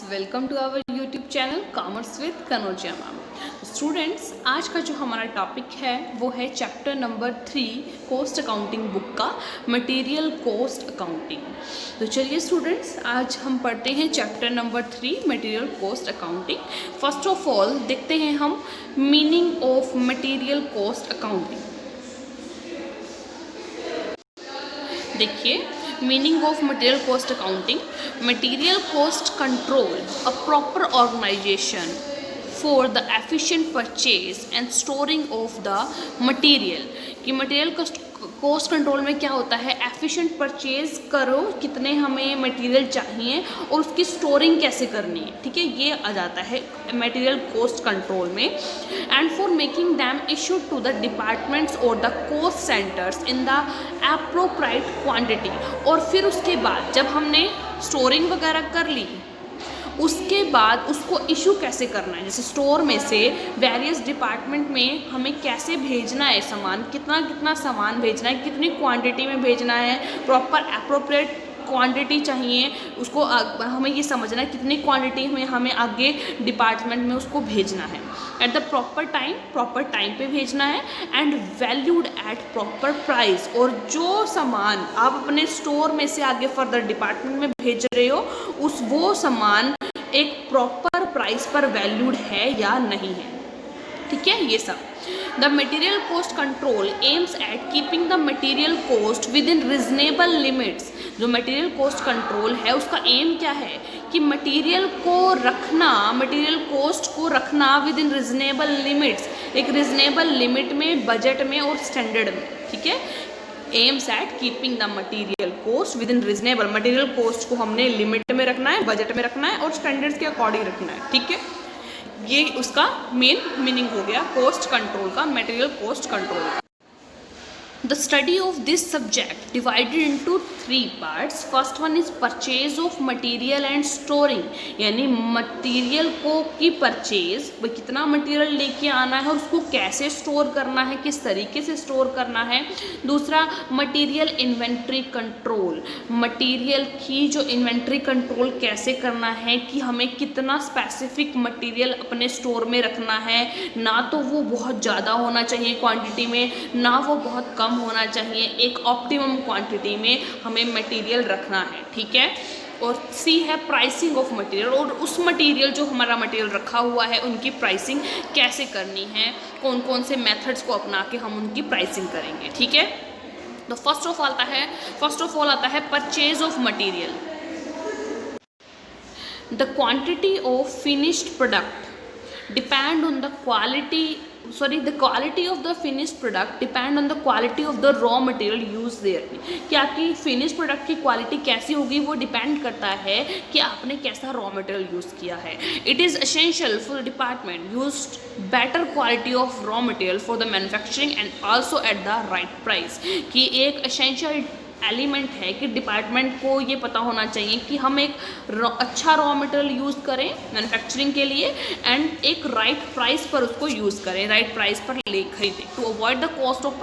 Welcome to our YouTube channel commerce with Kanojia ma'am. Students, आज का जो हमारा टॉपिक है वो है chapter number 3 cost accounting book का मटेरियल कॉस्ट अकाउंटिंग। तो चलिए स्टूडेंट्स, आज हम पढ़ते हैं chapter number 3 material cost accounting. First of all देखते हैं हम meaning of material cost accounting. देखिए, meaning of material cost accounting: material cost control a proper organisation for the efficient purchase and storing of the material. कि material cost control में क्या होता है, efficient purchase करो, कितने हमें मटेरियल चाहिए और उसकी स्टोरिंग कैसे करनी है, ठीक है, ये आ जाता है मटेरियल कॉस्ट कंट्रोल में। And for making them issued to the departments और the cost centres in the appropriate quantity. और फिर उसके बाद जब हमने स्टोरिंग वगैरह कर ली, उसके बाद उसको इशू कैसे करना है, जैसे स्टोर में से वेरियस डिपार्टमेंट में हमें कैसे भेजना है सामान, कितना कितना सामान भेजना है, कितनी क्वांटिटी में भेजना है, प्रॉपर एप्रोप्रिएट क्वांटिटी चाहिए उसको। हमें ये समझना है कितनी क्वांटिटी में हमें आगे डिपार्टमेंट में उसको भेजना है। एट द प्रॉपर टाइम पे भेजना है। And valued at proper price, और जो सामान आप अपने स्टोर में से आगे फर्दर डिपार्टमेंट में भेज रहे हो वो सामान एक प्रॉपर प्राइस पर वैल्यूड है या नहीं है, ठीक है, ये सब। The material cost control aims at keeping the material cost with in reasonable limits. जो मटेरियल कॉस्ट कंट्रोल है उसका एम क्या है कि मटेरियल कॉस्ट को रखना विद इन रिजनेबल लिमिट्स, एक रिजनेबल लिमिट में, बजट में और स्टैंडर्ड में, ठीक है। Aims at keeping the material cost with in reasonable, material cost को हमने लिमिट में रखना है, बजट में रखना है और स्टैंडर्ड्स के अकॉर्डिंग रखना है, ठीक है। ये उसका मेन मीनिंग हो गया कॉस्ट कंट्रोल का, मटेरियल कॉस्ट कंट्रोल का। The study of this subject divided into 3 parts. First one is purchase of material and storing, यानी मटेरियल को की परचेज, कितना मटेरियल लेके आना है, उसको कैसे स्टोर करना है, किस तरीके से स्टोर करना है। दूसरा मटेरियल इन्वेंट्री कंट्रोल, मटेरियल की जो इन्वेंट्री कंट्रोल कैसे करना है कि हमें कितना स्पेसिफिक मटेरियल अपने स्टोर में रखना है, ना तो वो बहुत ज़्यादा होना चाहिए क्वांटिटी में, ना वो बहुत कम होना चाहिए, एक ऑप्टिमम क्वांटिटी में हमें मटेरियल रखना है, ठीक है। और सी है प्राइसिंग ऑफ मटेरियल, और उस मटेरियल जो हमारा मटेरियल रखा हुआ है उनकी प्राइसिंग कैसे करनी है, कौन कौन से मेथड्स को अपना के हम उनकी प्राइसिंग करेंगे, ठीक है। तो फर्स्ट ऑफ ऑल आता है purchase of material. The quantity of finished product depend on the the quality of the finished product depend on the quality of the raw material used there। कि आपकी finish product की quality कैसी होगी वो depend करता है कि आपने कैसा रॉ मटेरियल यूज़ किया है। It is essential for department use better quality of raw material for the manufacturing and also at the right price. कि एक एसेंशियल एलिमेंट है कि डिपार्टमेंट को ये पता होना चाहिए कि हम एक अच्छा रॉ मटेरियल यूज़ करें मैन्युफैक्चरिंग के लिए, एंड एक राइट प्राइस पर उसको यूज़ करें, राइट प्राइस पर ले खरीदें, to avoid the cost of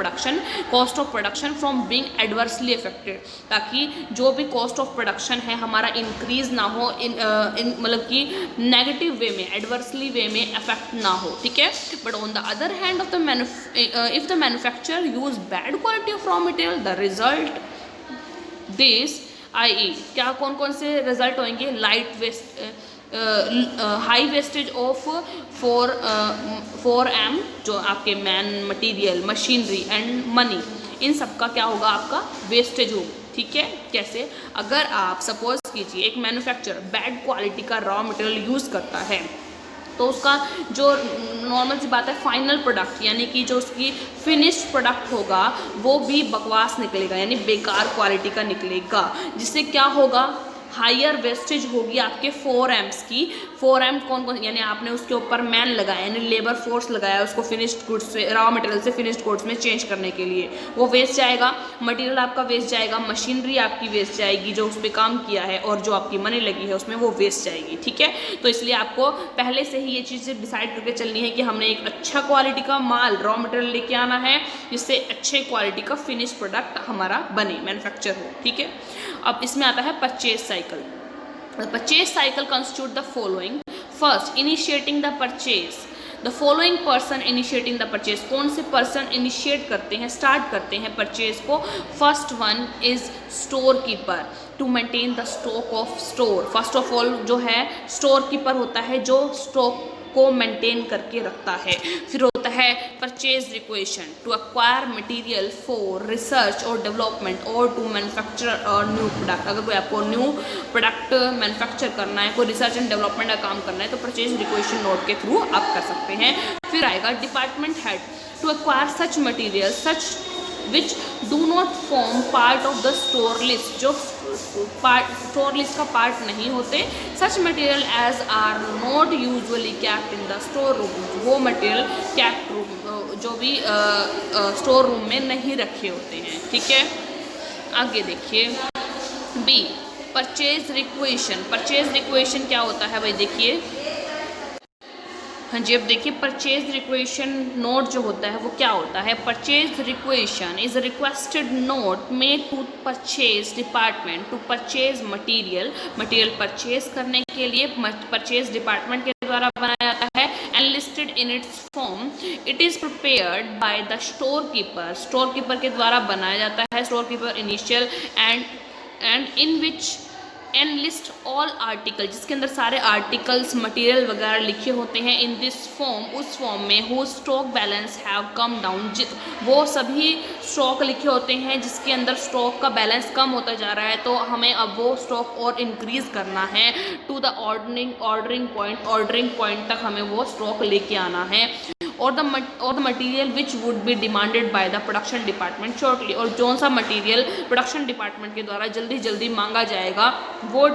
production from being adversely affected. ताकि जो भी कॉस्ट ऑफ प्रोडक्शन है हमारा इंक्रीज ना हो, मतलब कि नेगेटिव वे में, एडवर्सली वे में अफेक्ट ना हो, ठीक है। But on the other hand if the manufacturer use bad quality of raw material the result this I क्या कौन कौन से रिजल्ट होंगे, हाई वेस्टेज ऑफ 4M, जो आपके man material, machinery and money, इन सब का क्या होगा, आपका वेस्टेज होगा, ठीक है। कैसे, अगर आप सपोज कीजिए एक मैन्युफैक्चरर बैड क्वालिटी का रॉ मटेरियल यूज़ करता है तो उसका जो नॉर्मल सी बात है फाइनल प्रोडक्ट, यानी कि जो उसकी फिनिश्ड प्रोडक्ट होगा वो भी बकवास निकलेगा, यानी बेकार क्वालिटी का निकलेगा, जिससे क्या होगा, हायर वेस्टेज होगी आपके 4Ms की। 4M कौन कौन, यानी आपने उसके ऊपर मैन लगाया, यानी लेबर फोर्स लगाया उसको फिनिश्ड गुड्स से, रॉ मटेरियल से फिनिश्ड गुड्स में चेंज करने के लिए, वो वेस्ट जाएगा, मटेरियल आपका वेस्ट जाएगा, मशीनरी आपकी वेस्ट जाएगी जो उस पर काम किया है, और जो आपकी मनी लगी है उसमें वो वेस्ट जाएगी, ठीक है। तो इसलिए आपको पहले से ही ये चीज़ डिसाइड करके चलनी है कि हमने एक अच्छा क्वालिटी का माल, रॉ मटेरियल लेके आना है जिससे अच्छे क्वालिटी का फिनिश प्रोडक्ट हमारा बने, मैन्युफैक्चर हो, ठीक है। अब इसमें आता है purchase cycle. The purchase cycle constitute the following. First, initiating the purchase. The following person initiating the purchase. कौन से person initiate करते हैं, start करते हैं purchase को? First one is storekeeper to maintain the stock of store. First of all जो है storekeeper होता है जो stock को मेंटेन करके रखता है. फिर होता है purchase requisition to acquire material for research और डेवलपमेंट और टू मैन्युफैक्चर और न्यू प्रोडक्ट. अगर कोई आपको न्यू प्रोडक्ट मैन्युफैक्चर करना है, कोई रिसर्च एंड डेवलपमेंट का काम करना है तो परचेज रिक्वेशन नोट के थ्रू आप कर सकते हैं. फिर आएगा department head to acquire such material such which do not form part of the store list. जो स्टोर लिस्ट का पार्ट नहीं होते, such material as are not usually kept in the store room. वो मटेरियल कैप्ट रूम जो भी store room में नहीं रखे होते हैं. ठीक है, आगे देखिए B purchase requisition. Purchase requisition क्या होता है भाई? देखिए हाँ जी, अब देखिए परचेज रिक्वेशन नोट जो होता है वो क्या होता है? Purchase requisition is a requested note made to purchase department to purchase material. Material purchase करने के लिए परचेज डिपार्टमेंट के द्वारा बनाया जाता है. And listed in its form. It is prepared by the store keeper. Store keeper के द्वारा बनाया जाता है. Store keeper initial and in which and list all article, जिसके अंदर सारे आर्टिकल्स मटेरियल वगैरह लिखे होते हैं. इन दिस फॉर्म, उस फॉर्म में who stock balance have come down. वो सभी स्टॉक लिखे होते हैं जिसके अंदर स्टॉक का बैलेंस कम होता जा रहा है, तो हमें अब वो स्टॉक और इंक्रीज करना है. टू द ऑर्डरिंग पॉइंट तक हमें वो स्टॉक लेके आना है. और the material which would be demanded by the production department shortly. और जो सा मटीरियल प्रोडक्शन डिपार्टमेंट के द्वारा जल्दी मांगा जाएगा वो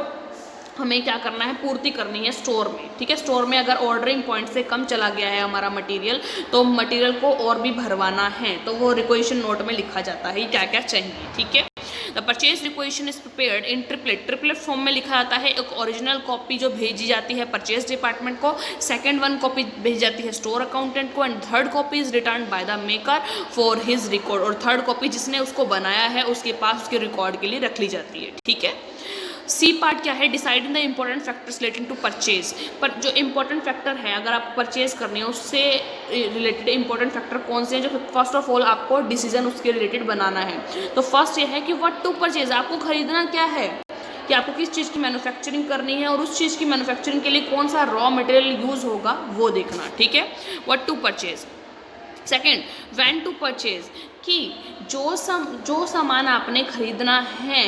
हमें क्या करना है? पूर्ति करनी है स्टोर में. ठीक है, स्टोर में अगर ऑर्डरिंग पॉइंट से कम चला गया है हमारा मटेरियल तो मटेरियल को और भी भरवाना है, तो वो रिक्वेशन नोट में लिखा जाता है क्या क्या चाहिए. ठीक है, the purchase requisition is prepared in triplet form में लिखा जाता है. एक ओरिजिनल कॉपी जो भेजी जाती है परचेज डिपार्टमेंट को, सेकंड वन कॉपी भेजी जाती है स्टोर अकाउंटेंट को, and third copy is return by the maker for his record. और थर्ड कॉपी जिसने उसको बनाया है उसके पास उसके रिकॉर्ड के लिए रख ली जाती है. ठीक है, सी पार्ट क्या है? Deciding the important factors relating to purchase. पर जो इंपॉर्टेंट फैक्टर है अगर आप परचेज करनी है उससे रिलेटेड इंपॉर्टेंट फैक्टर कौन से हैं, जो फर्स्ट ऑफ ऑल आपको डिसीजन उसके रिलेटेड बनाना है. तो फर्स्ट ये है कि व्हाट टू परचेज. आपको खरीदना क्या है, कि आपको किस चीज़ की मैन्युफैक्चरिंग करनी है और उस चीज़ की मैन्युफैक्चरिंग के लिए कौन सा रॉ मटेरियल यूज़ होगा वो देखना. ठीक है, what to purchase. Second, when to purchase, कि जो सामान आपने खरीदना है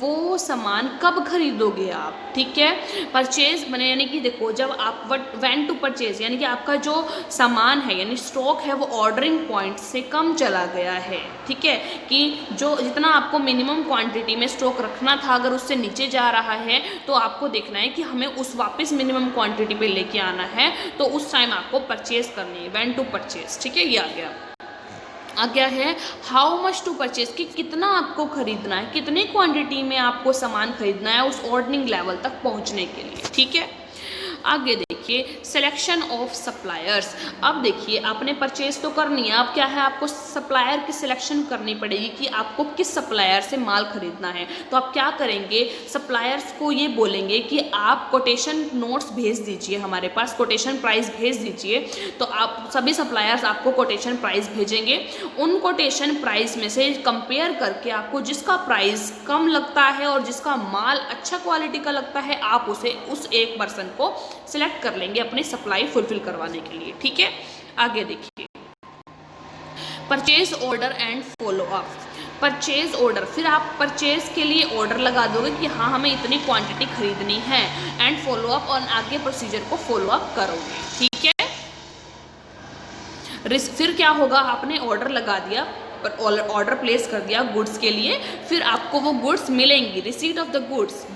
वो सामान कब खरीदोगे आप. ठीक है, परचेज बने यानी कि देखो जब आप व्हेन टू परचेज यानी कि आपका जो सामान है यानी स्टॉक है वो ऑर्डरिंग पॉइंट से कम चला गया है. ठीक है, कि जो जितना आपको मिनिमम क्वांटिटी में स्टॉक रखना था अगर उससे नीचे जा रहा है तो आपको देखना है कि हमें उस वापस मिनिमम क्वांटिटी पे लेके आना है, तो उस टाइम आपको परचेज करनी है. When to purchase. ठीक है, ये आ गया है हाउ मच टू परचेज, कि कितना आपको खरीदना है, कितनी क्वांटिटी में आपको सामान खरीदना है उस ऑर्डरिंग लेवल तक पहुंचने के लिए. ठीक है, आगे देखिए सिलेक्शन ऑफ सप्लायर्स. अब देखिए आपने परचेज तो करनी है, अब क्या है आपको सप्लायर की सिलेक्शन करनी पड़ेगी कि आपको किस सप्लायर से माल खरीदना है. तो आप क्या करेंगे, सप्लायर्स को ये बोलेंगे कि आप कोटेशन नोट्स भेज दीजिए, हमारे पास कोटेशन प्राइस भेज दीजिए. तो आप सभी सप्लायर्स आपको कोटेशन प्राइस भेजेंगे. उन कोटेशन प्राइस में से कंपेयर करके आपको जिसका प्राइस कम लगता है और जिसका माल अच्छा क्वालिटी का लगता है आप उस एक पर्सन को सिलेक्ट कर लेंगे अपनी सप्लाई फुलफिल करवाने के लिए. ठीक है, आगे देखिए purchase order and follow up. Purchase order, फिर आप परचेज के लिए ऑर्डर लगा दोगे कि हाँ हमें इतनी क्वांटिटी खरीदनी है, एंड फॉलो अप और आगे प्रोसीजर को फॉलो अप करोगे. ठीक है, फिर क्या होगा, आपने ऑर्डर लगा दिया, ऑर्डर प्लेस कर दिया गुड्स के लिए, फिर आपको वो गुड्स मिलेंगी. Receipt of the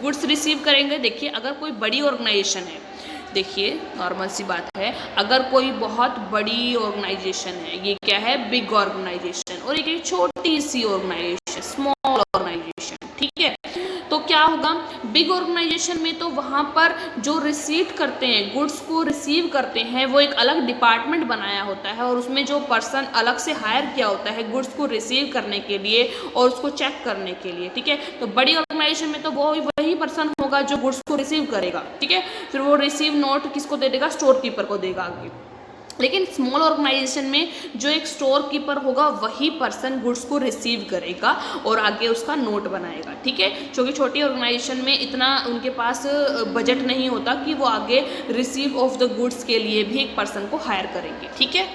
goods receive करेंगे. देखिए अगर कोई बड़ी ऑर्गेनाइजेशन है, देखिए नॉर्मल सी बात है, अगर कोई बहुत बड़ी ऑर्गेनाइजेशन है, ये क्या है बिग ऑर्गेनाइजेशन, और एक छोटी सी ऑर्गेनाइजेशन स्मॉल ऑर्गेनाइजेशन. ठीक है, तो क्या क्या होगा, बिग ऑर्गेनाइजेशन में तो वहाँ पर जो रिसीट करते हैं, गुड्स को रिसीव करते हैं, वो एक अलग डिपार्टमेंट बनाया होता है और उसमें जो पर्सन अलग से हायर किया होता है गुड्स को रिसीव करने के लिए और उसको चेक करने के लिए, ठीक है। तो बड़ी ऑर्गेनाइजेशन में तो वो वही पर्सन होगा जो गुड्स को रिसीव करेगा, ठीक है। फिर वो रिसीव नोट किसको दे देगा, स्टोर कीपर को देगा आगे। लेकिन स्मॉल ऑर्गेनाइजेशन में जो एक स्टोर कीपर होगा वही पर्सन गुड्स को रिसीव करेगा और आगे उसका नोट बनाएगा, ठीक है। क्योंकि छोटी ऑर्गेनाइजेशन में इतना उनके पास बजट नहीं होता कि वो आगे रिसीव ऑफ द गुड्स के लिए भी एक पर्सन को हायर करेंगे, ठीक है।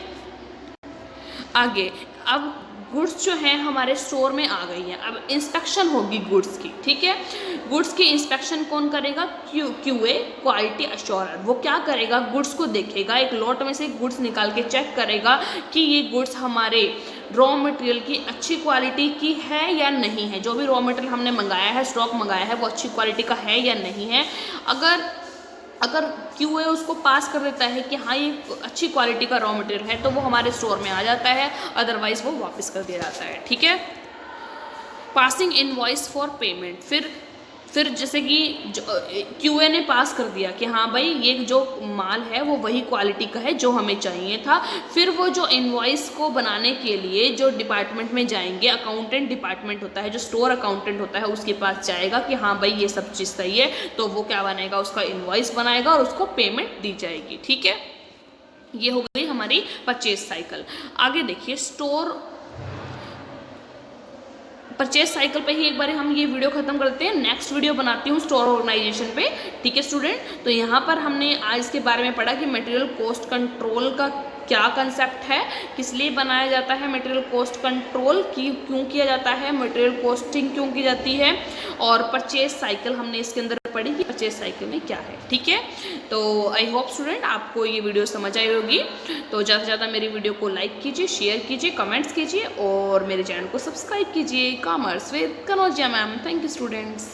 आगे अब गुड्स जो हैं हमारे स्टोर में आ गई हैं, अब इंस्पेक्शन होगी गुड्स की, ठीक है। गुड्स की इंस्पेक्शन कौन करेगा, क्यूए, क्वालिटी अश्योरर। वो क्या करेगा, गुड्स को देखेगा, एक लॉट में से गुड्स निकाल के चेक करेगा कि ये गुड्स हमारे रॉ मटेरियल की अच्छी क्वालिटी की है या नहीं है। जो भी रॉ मटेरियल हमने मंगाया है, स्टॉक मंगाया है, वो अच्छी क्वालिटी का है या नहीं है। अगर क्यूए उसको पास कर देता है कि हाँ ये अच्छी क्वालिटी का रॉ मटेरियल है तो वो हमारे स्टोर में आ जाता है, अदरवाइज वो वापस कर दिया जाता है, ठीक है। पासिंग इनवॉइस फॉर पेमेंट, फिर जैसे कि क्यूए ने पास कर दिया कि हाँ भाई ये जो माल है वो वही क्वालिटी का है जो हमें चाहिए था। फिर वो जो इनवॉइस को बनाने के लिए जो डिपार्टमेंट में जाएंगे, अकाउंटेंट डिपार्टमेंट होता है, जो स्टोर अकाउंटेंट होता है उसके पास जाएगा कि हाँ भाई ये सब चीज़ सही है, तो वो क्या बनेगा, उसका इनवॉइस बनाएगा और उसको पेमेंट दी जाएगी, ठीक है। ये हो गई हमारी परचेज साइकिल। आगे देखिए परचेज साइकिल पे ही एक बार हम ये वीडियो खत्म करते हैं, नेक्स्ट वीडियो बनाती हूँ स्टोर ऑर्गेनाइजेशन पे, ठीक है स्टूडेंट। तो यहाँ पर हमने आज इसके बारे में पढ़ा कि मटेरियल कॉस्ट कंट्रोल का क्या कंसेप्ट है, किस लिए बनाया जाता है मटेरियल कॉस्ट कंट्रोल, क्यों किया जाता है, मटेरियल कॉस्टिंग क्यों की जाती है, और परचेज साइकिल हमने इसके अंदर पढ़ी कि परचेज साइकिल में क्या है, ठीक है। तो आई होप स्टूडेंट आपको ये वीडियो समझ आई होगी। तो ज़्यादा से ज़्यादा मेरी वीडियो को लाइक कीजिए, शेयर कीजिए, कमेंट्स कीजिए और मेरे चैनल को सब्सक्राइब कीजिए। Commerce with Kanaujia ma'am. Thank you students.